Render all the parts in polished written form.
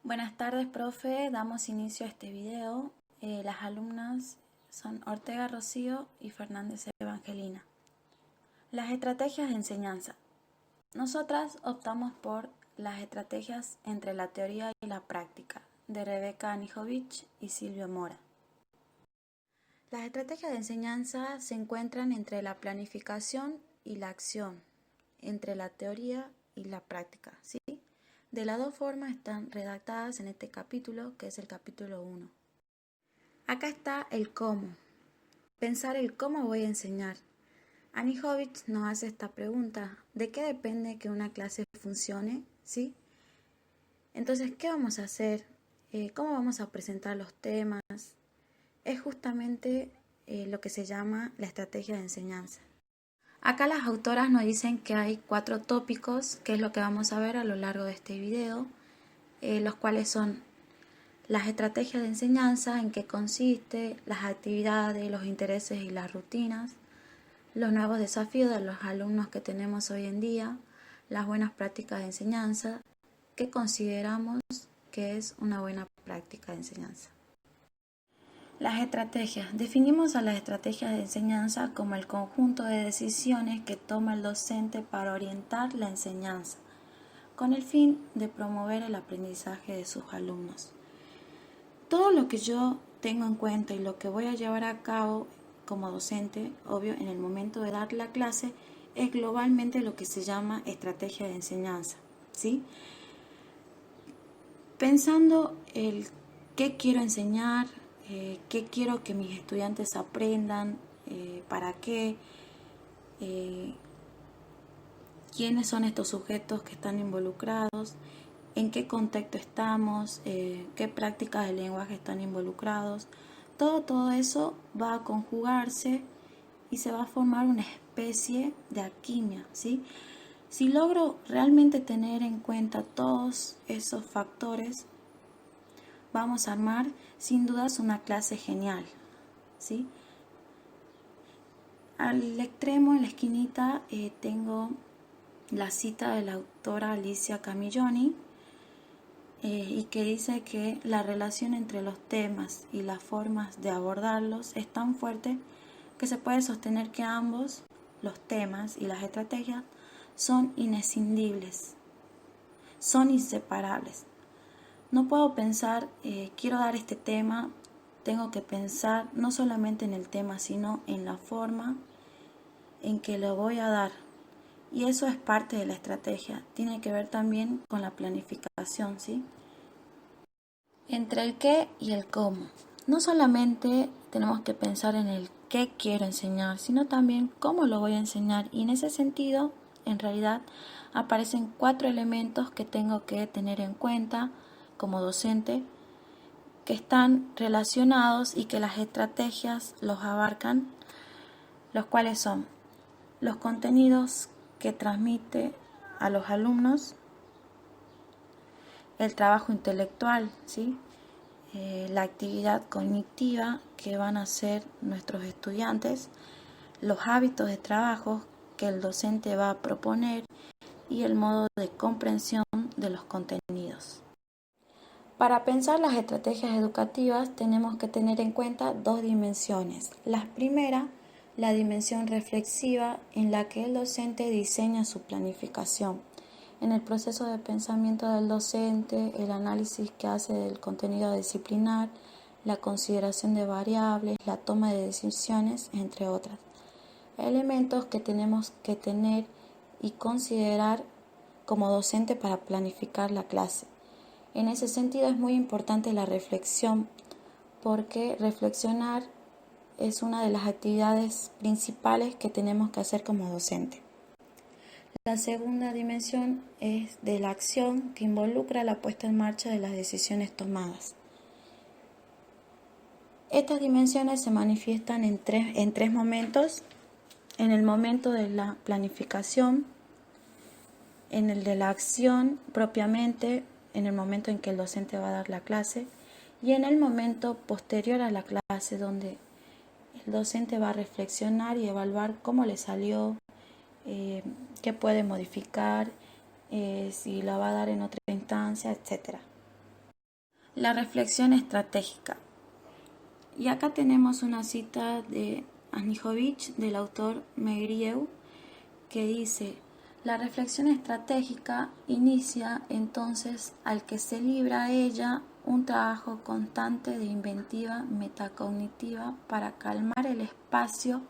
Buenas tardes, profe. Damos inicio a este video. Las alumnas son Ortega Rocío y Fernández Evangelina. Las estrategias de enseñanza. Nosotras optamos por las estrategias entre la teoría y la práctica, de Rebeca Anijovic y Silvio Mora. Las estrategias de enseñanza se encuentran entre la planificación y la acción, entre la teoría y la práctica, ¿sí? De las dos formas están redactadas en este capítulo, que es el capítulo 1. Acá está el cómo. Pensar el cómo voy a enseñar. Anijovic nos hace esta pregunta: ¿de qué depende que una clase funcione? ¿Sí? Entonces, ¿qué vamos a hacer? ¿Cómo vamos a presentar los temas? Es justamente lo que se llama la estrategia de enseñanza. Acá las autoras nos dicen que hay 4 tópicos, que es lo que vamos a ver a lo largo de este video, los cuales son las estrategias de enseñanza, en qué consiste, las actividades, los intereses y las rutinas, los nuevos desafíos de los alumnos que tenemos hoy en día, las buenas prácticas de enseñanza, qué consideramos que es una buena práctica de enseñanza. Las estrategias. Definimos a las estrategias de enseñanza como el conjunto de decisiones que toma el docente para orientar la enseñanza, con el fin de promover el aprendizaje de sus alumnos. Todo lo que yo tengo en cuenta y lo que voy a llevar a cabo como docente, obvio, en el momento de dar la clase, es globalmente lo que se llama estrategia de enseñanza, ¿sí? Pensando el qué quiero enseñar, qué quiero que mis estudiantes aprendan, para qué, quiénes son estos sujetos que están involucrados, en qué contexto estamos, qué prácticas de lenguaje están involucrados. Todo eso va a conjugarse y se va a formar una especie de alquimia, ¿sí? Si logro realmente tener en cuenta todos esos factores, vamos a armar sin dudas una clase genial, ¿sí? Al extremo, en la esquinita, tengo la cita de la autora Alicia Camilloni, y que dice que la relación entre los temas y las formas de abordarlos es tan fuerte que se puede sostener que ambos, los temas y las estrategias, son inescindibles, son inseparables. No puedo pensar, quiero dar este tema, tengo que pensar no solamente en el tema, sino en la forma en que lo voy a dar. Y eso es parte de la estrategia, tiene que ver también con la planificación, ¿sí? Entre el qué y el cómo. No solamente tenemos que pensar en el qué quiero enseñar, sino también cómo lo voy a enseñar. Y en ese sentido, en realidad, aparecen 4 elementos que tengo que tener en cuenta como docente, que están relacionados y que las estrategias los abarcan, los cuales son los contenidos que transmite a los alumnos, el trabajo intelectual, ¿sí? La actividad cognitiva que van a hacer nuestros estudiantes, los hábitos de trabajo que el docente va a proponer y el modo de comprensión de los contenidos. Para pensar las estrategias educativas tenemos que tener en cuenta 2 dimensiones. La primera, la dimensión reflexiva, en la que el docente diseña su planificación. En el proceso de pensamiento del docente, el análisis que hace del contenido disciplinar, la consideración de variables, la toma de decisiones, entre otras. Elementos que tenemos que tener y considerar como docente para planificar la clase. En ese sentido es muy importante la reflexión, porque reflexionar es una de las actividades principales que tenemos que hacer como docente. La segunda dimensión es de la acción, que involucra la puesta en marcha de las decisiones tomadas. Estas dimensiones se manifiestan en tres momentos: en el momento de la planificación, en el de la acción propiamente, en el momento en que el docente va a dar la clase, y en el momento posterior a la clase, donde el docente va a reflexionar y evaluar cómo le salió, qué puede modificar, si la va a dar en otra instancia, etc. La reflexión estratégica. Y acá tenemos una cita de Anijovic, del autor Megriev, que dice: la reflexión estratégica inicia entonces al que se libra a ella un trabajo constante de inventiva metacognitiva para calmar el espacio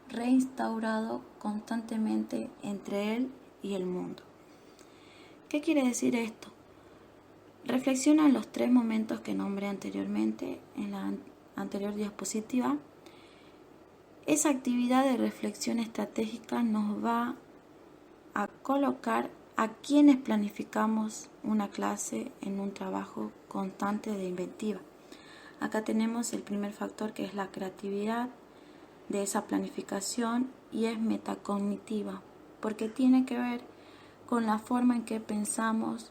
reinstaurado constantemente entre él y el mundo. ¿Qué quiere decir esto? Reflexiona en los 3 momentos que nombré anteriormente en la anterior diapositiva. Esa actividad de reflexión estratégica nos va a colocar a quienes planificamos una clase en un trabajo constante de inventiva. Acá tenemos el primer factor, que es la creatividad de esa planificación, y es metacognitiva, porque tiene que ver con la forma en que pensamos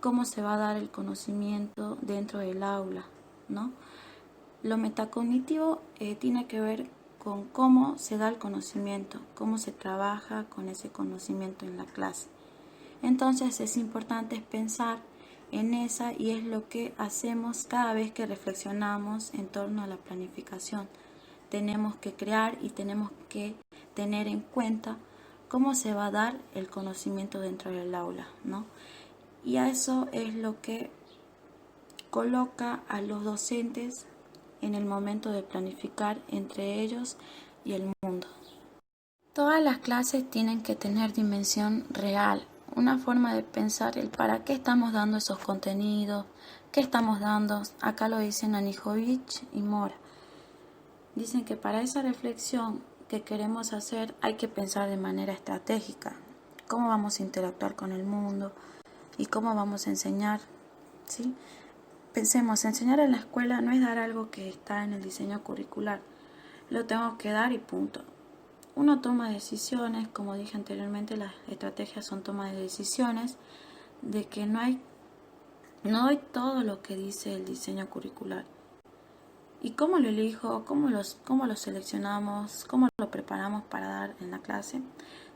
cómo se va a dar el conocimiento dentro del aula, ¿no? Lo metacognitivo tiene que ver con cómo se da el conocimiento, cómo se trabaja con ese conocimiento en la clase. Entonces es importante pensar en esa, y es lo que hacemos cada vez que reflexionamos en torno a la planificación. Tenemos que crear y tenemos que tener en cuenta cómo se va a dar el conocimiento dentro del aula, ¿no? Y a eso es lo que coloca a los docentes en el momento de planificar entre ellos y el mundo. Todas las clases tienen que tener dimensión real, una forma de pensar el para qué estamos dando esos contenidos, qué estamos dando. Acá lo dicen Anijovic y Mora. Dicen que para esa reflexión que queremos hacer hay que pensar de manera estratégica, cómo vamos a interactuar con el mundo y cómo vamos a enseñar, ¿sí? Pensemos, enseñar en la escuela no es dar algo que está en el diseño curricular, lo tengo que dar y punto. Uno toma decisiones, como dije anteriormente, las estrategias son toma de decisiones, de que no hay todo lo que dice el diseño curricular. ¿Y cómo lo elijo? ¿Cómo lo seleccionamos? ¿Cómo lo preparamos para dar en la clase?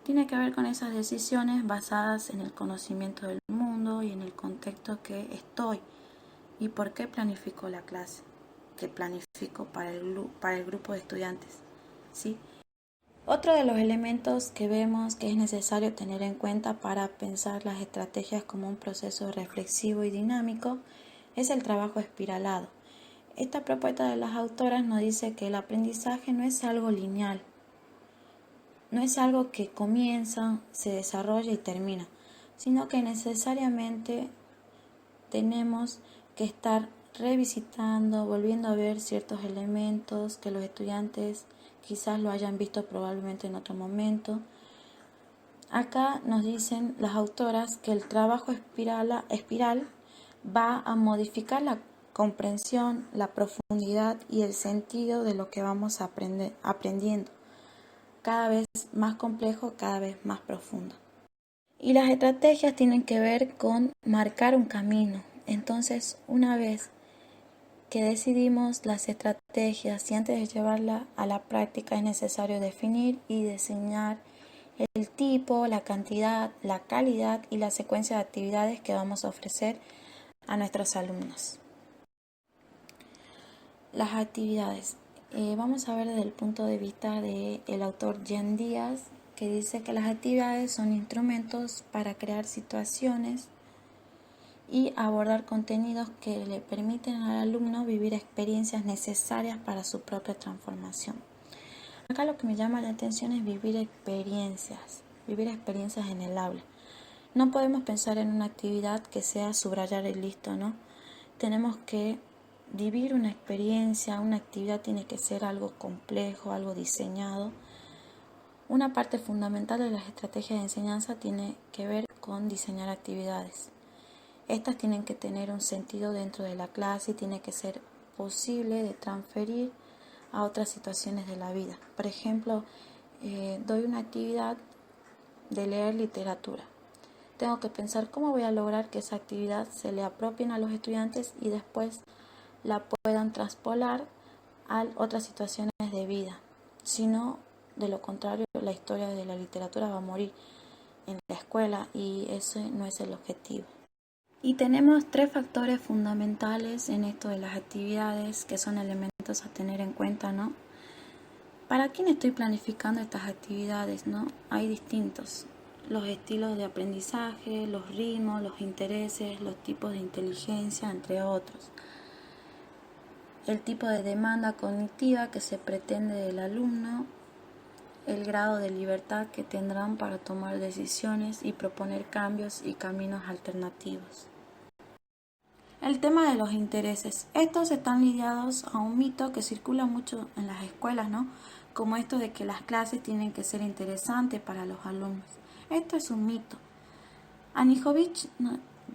Tiene que ver con esas decisiones basadas en el conocimiento del mundo y en el contexto que estoy. ¿Y por qué planifico la clase? Que planifico para el grupo de estudiantes, ¿sí? Otro de los elementos que vemos que es necesario tener en cuenta para pensar las estrategias como un proceso reflexivo y dinámico es el trabajo espiralado. Esta propuesta de las autoras nos dice que el aprendizaje no es algo lineal, no es algo que comienza, se desarrolla y termina, sino que necesariamente tenemos que estar revisitando, volviendo a ver ciertos elementos que los estudiantes quizás lo hayan visto probablemente en otro momento. Acá nos dicen las autoras que el trabajo espiral va a modificar la comprensión, la profundidad y el sentido de lo que vamos aprendiendo. Cada vez más complejo, cada vez más profundo. Y las estrategias tienen que ver con marcar un camino. Entonces, una vez que decidimos las estrategias y antes de llevarla a la práctica es necesario definir y diseñar el tipo, la cantidad, la calidad y la secuencia de actividades que vamos a ofrecer a nuestros alumnos. Las actividades. Vamos a ver desde el punto de vista del autor Jen Díaz, que dice que las actividades son instrumentos para crear situaciones y abordar contenidos que le permiten al alumno vivir experiencias necesarias para su propia transformación. Acá lo que me llama la atención es vivir experiencias en el aula. No podemos pensar en una actividad que sea subrayar y listo, ¿no? Tenemos que vivir una experiencia, una actividad tiene que ser algo complejo, algo diseñado. Una parte fundamental de las estrategias de enseñanza tiene que ver con diseñar actividades. Estas tienen que tener un sentido dentro de la clase y tiene que ser posible de transferir a otras situaciones de la vida. Por ejemplo, doy una actividad de leer literatura. Tengo que pensar cómo voy a lograr que esa actividad se le apropien a los estudiantes y después la puedan traspolar a otras situaciones de vida. Si no, de lo contrario, la historia de la literatura va a morir en la escuela y ese no es el objetivo. Y tenemos tres factores fundamentales en esto de las actividades que son elementos a tener en cuenta, ¿no? ¿Para quién estoy planificando estas actividades, no? Hay distintos. Los estilos de aprendizaje, los ritmos, los intereses, los tipos de inteligencia, entre otros. El tipo de demanda cognitiva que se pretende del alumno, el grado de libertad que tendrán para tomar decisiones y proponer cambios y caminos alternativos. El tema de los intereses. Estos están ligados a un mito que circula mucho en las escuelas, ¿no? Como esto de que las clases tienen que ser interesantes para los alumnos. Esto es un mito. Anijovic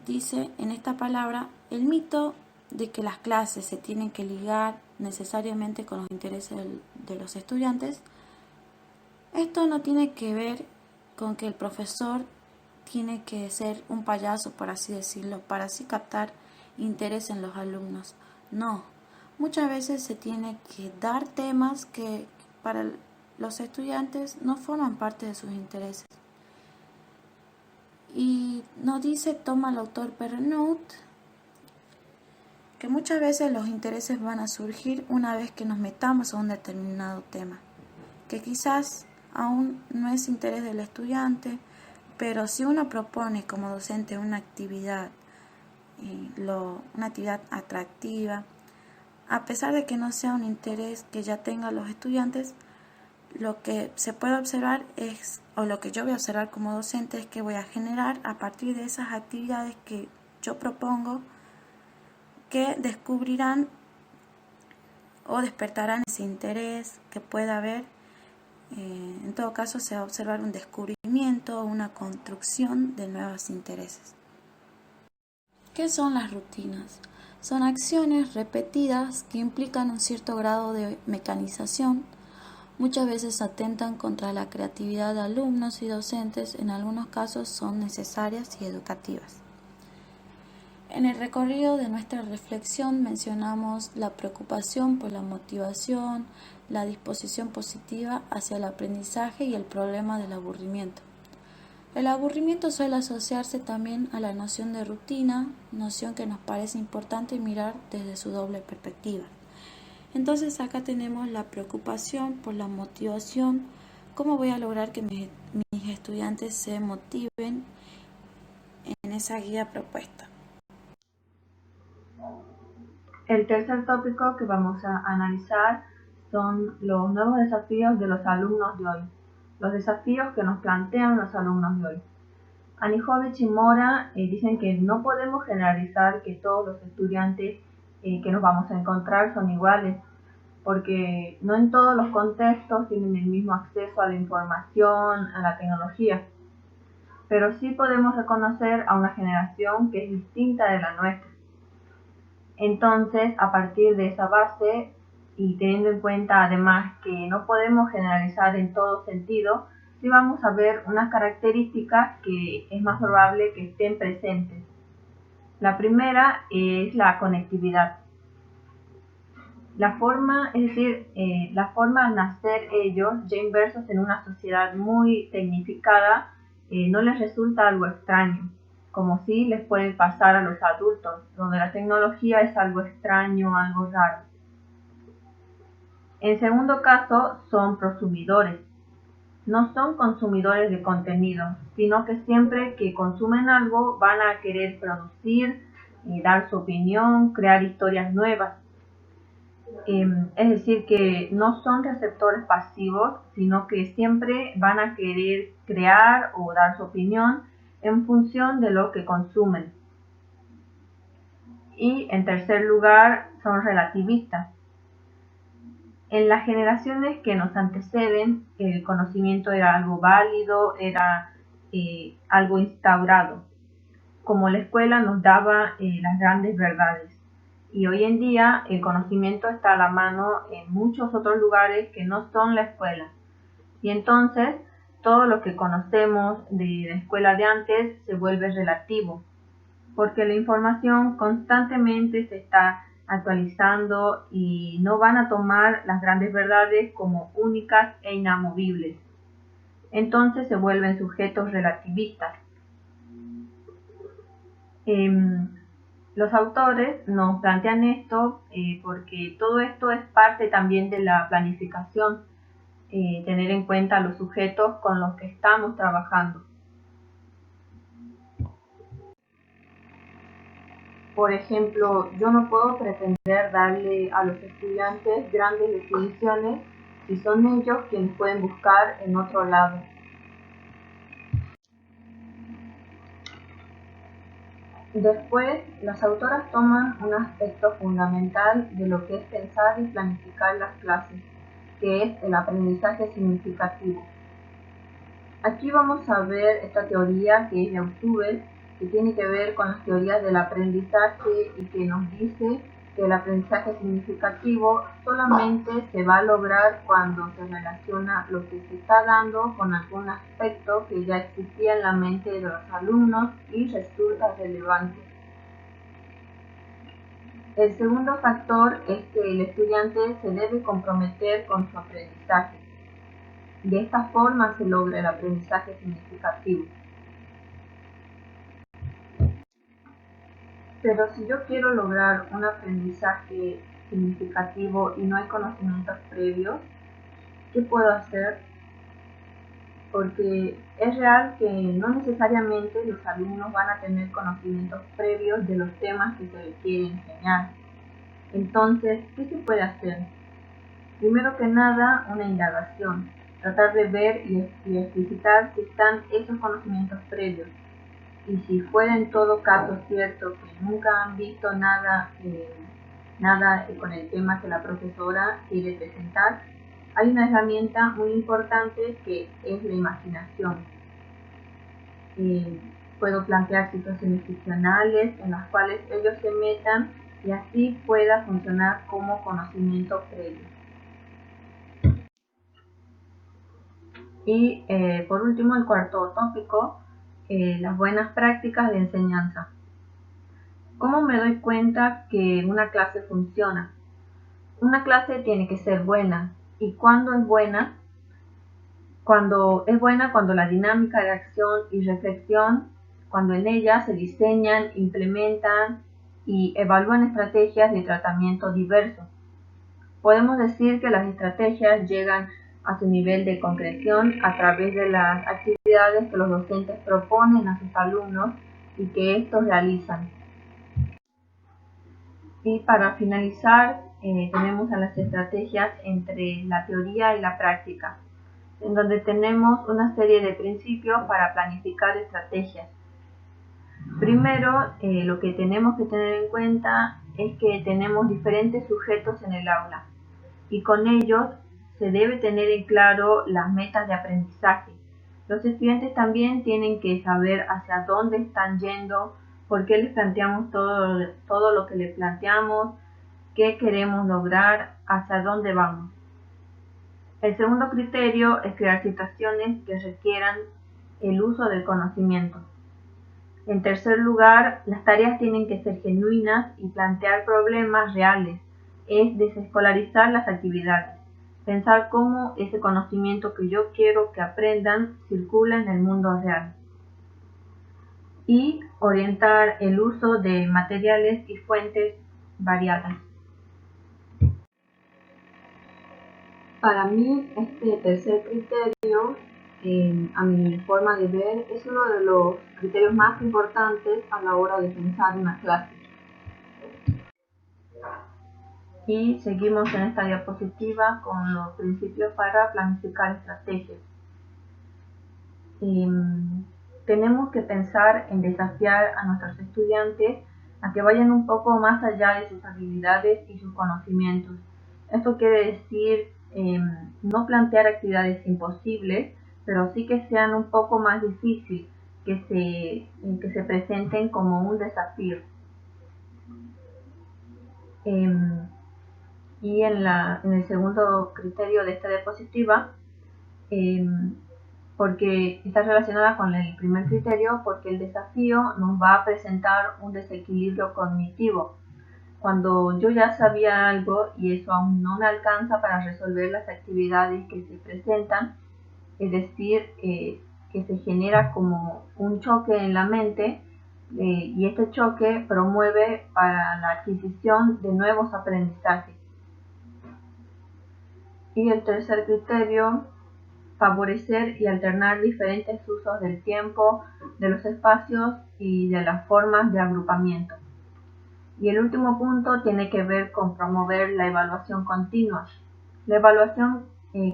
dice en esta palabra el mito de que las clases se tienen que ligar necesariamente con los intereses de los estudiantes. Esto no tiene que ver con que el profesor tiene que ser un payaso, por así decirlo, para así captar interés en los alumnos. No, muchas veces se tiene que dar temas que para los estudiantes no forman parte de sus intereses. Y nos dice, toma el autor Pernoud, que muchas veces los intereses van a surgir una vez que nos metamos a un determinado tema, que quizás aún no es interés del estudiante, pero si uno propone como docente una actividad atractiva, a pesar de que no sea un interés que ya tengan los estudiantes, lo que se puede observar es, o lo que yo voy a observar como docente, es que voy a generar a partir de esas actividades que yo propongo, que descubrirán o despertarán ese interés que pueda haber. En todo caso, se va a observar un descubrimiento, una construcción de nuevos intereses. ¿Qué son las rutinas? Son acciones repetidas que implican un cierto grado de mecanización. Muchas veces atentan contra la creatividad de alumnos y docentes, en algunos casos son necesarias y educativas. En el recorrido de nuestra reflexión mencionamos la preocupación por la motivación, la disposición positiva hacia el aprendizaje y el problema del aburrimiento. El aburrimiento suele asociarse también a la noción de rutina, noción que nos parece importante mirar desde su doble perspectiva. Entonces acá tenemos la preocupación por la motivación, cómo voy a lograr que mis estudiantes se motiven en esa guía propuesta. El tercer tópico que vamos a analizar son los nuevos desafíos de los alumnos de hoy, los desafíos que nos plantean los alumnos de hoy. Anijovic y Mora dicen que no podemos generalizar que todos los estudiantes que nos vamos a encontrar son iguales, porque no en todos los contextos tienen el mismo acceso a la información, a la tecnología, pero sí podemos reconocer a una generación que es distinta de la nuestra. Entonces, a partir de esa base y teniendo en cuenta además que no podemos generalizar en todo sentido, sí vamos a ver unas características que es más probable que estén presentes. La primera es la conectividad. La forma al nacer ellos, ya inversos en una sociedad muy tecnificada, no les resulta algo extraño, como si les puede pasar a los adultos, donde la tecnología es algo extraño, algo raro. En segundo caso, son prosumidores. No son consumidores de contenido, sino que siempre que consumen algo van a querer producir, dar su opinión, crear historias nuevas. Es decir, que no son receptores pasivos, sino que siempre van a querer crear o dar su opinión en función de lo que consumen. Y en tercer lugar, son relativistas. En las generaciones que nos anteceden, el conocimiento era algo válido, era algo instaurado, como la escuela nos daba las grandes verdades. Y hoy en día el conocimiento está a la mano en muchos otros lugares que no son la escuela. Y entonces todo lo que conocemos de la escuela de antes se vuelve relativo, porque la información constantemente se está actualizando y no van a tomar las grandes verdades como únicas e inamovibles. Entonces se vuelven sujetos relativistas. Los autores nos plantean esto porque todo esto es parte también de la planificación, tener en cuenta los sujetos con los que estamos trabajando. Por ejemplo, yo no puedo pretender darle a los estudiantes grandes definiciones si son ellos quienes pueden buscar en otro lado. Después, las autoras toman un aspecto fundamental de lo que es pensar y planificar las clases, que es el aprendizaje significativo. Aquí vamos a ver esta teoría que es de Althusser, que tiene que ver con las teorías del aprendizaje y que nos dice que el aprendizaje significativo solamente se va a lograr cuando se relaciona lo que se está dando con algún aspecto que ya existía en la mente de los alumnos y resulta relevante. El segundo factor es que el estudiante se debe comprometer con su aprendizaje. De esta forma se logra el aprendizaje significativo. Pero si yo quiero lograr un aprendizaje significativo y no hay conocimientos previos, ¿qué puedo hacer? Porque es real que no necesariamente los alumnos van a tener conocimientos previos de los temas que se les quiere enseñar. Entonces, ¿qué se puede hacer? Primero que nada, una indagación. Tratar de ver y explicitar si están esos conocimientos previos. Y si fuera en todo caso cierto que nunca han visto nada con el tema que la profesora quiere presentar, hay una herramienta muy importante que es la imaginación. Puedo plantear situaciones ficcionales en las cuales ellos se metan y así pueda funcionar como conocimiento previo. Y por último, el cuarto tópico, las buenas prácticas de enseñanza. ¿Cómo me doy cuenta que una clase funciona? Una clase tiene que ser buena. ¿Y cuándo es buena? Cuando la dinámica de acción y reflexión, cuando en ella se diseñan, implementan y evalúan estrategias de tratamiento diverso. Podemos decir que las estrategias llegan a su nivel de concreción a través de las actividades que los docentes proponen a sus alumnos y que estos realizan. Y para finalizar, tenemos a las estrategias entre la teoría y la práctica, en donde tenemos una serie de principios para planificar estrategias. Primero, lo que tenemos que tener en cuenta es que tenemos diferentes sujetos en el aula y con ellos se debe tener en claro las metas de aprendizaje. Los estudiantes también tienen que saber hacia dónde están yendo, por qué les planteamos todo lo que les planteamos, qué queremos lograr, hacia dónde vamos. El segundo criterio es crear situaciones que requieran el uso del conocimiento. En tercer lugar, las tareas tienen que ser genuinas y plantear problemas reales. Es desescolarizar las actividades. Pensar cómo ese conocimiento que yo quiero que aprendan circula en el mundo real. Y orientar el uso de materiales y fuentes variadas. Para mí, este tercer criterio, a mi forma de ver, es uno de los criterios más importantes a la hora de pensar una clase. Y seguimos en esta diapositiva con los principios para planificar estrategias. Tenemos que pensar en desafiar a nuestros estudiantes a que vayan un poco más allá de sus habilidades y sus conocimientos. Esto quiere decir no plantear actividades imposibles, pero sí que sean un poco más difíciles, que se presenten como un desafío. Y en el segundo criterio de esta diapositiva, porque está relacionada con el primer criterio, porque el desafío nos va a presentar un desequilibrio cognitivo. Cuando yo ya sabía algo y eso aún no me alcanza para resolver las actividades que se presentan, es decir, que se genera como un choque en la mente, y este choque promueve para la adquisición de nuevos aprendizajes. Y el tercer criterio, favorecer y alternar diferentes usos del tiempo, de los espacios y de las formas de agrupamiento. Y el último punto tiene que ver con promover la evaluación continua. La evaluación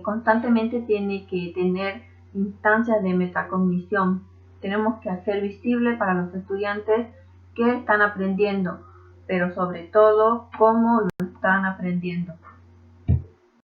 constantemente tiene que tener instancias de metacognición. Tenemos que hacer visible para los estudiantes qué están aprendiendo, pero sobre todo cómo lo están aprendiendo.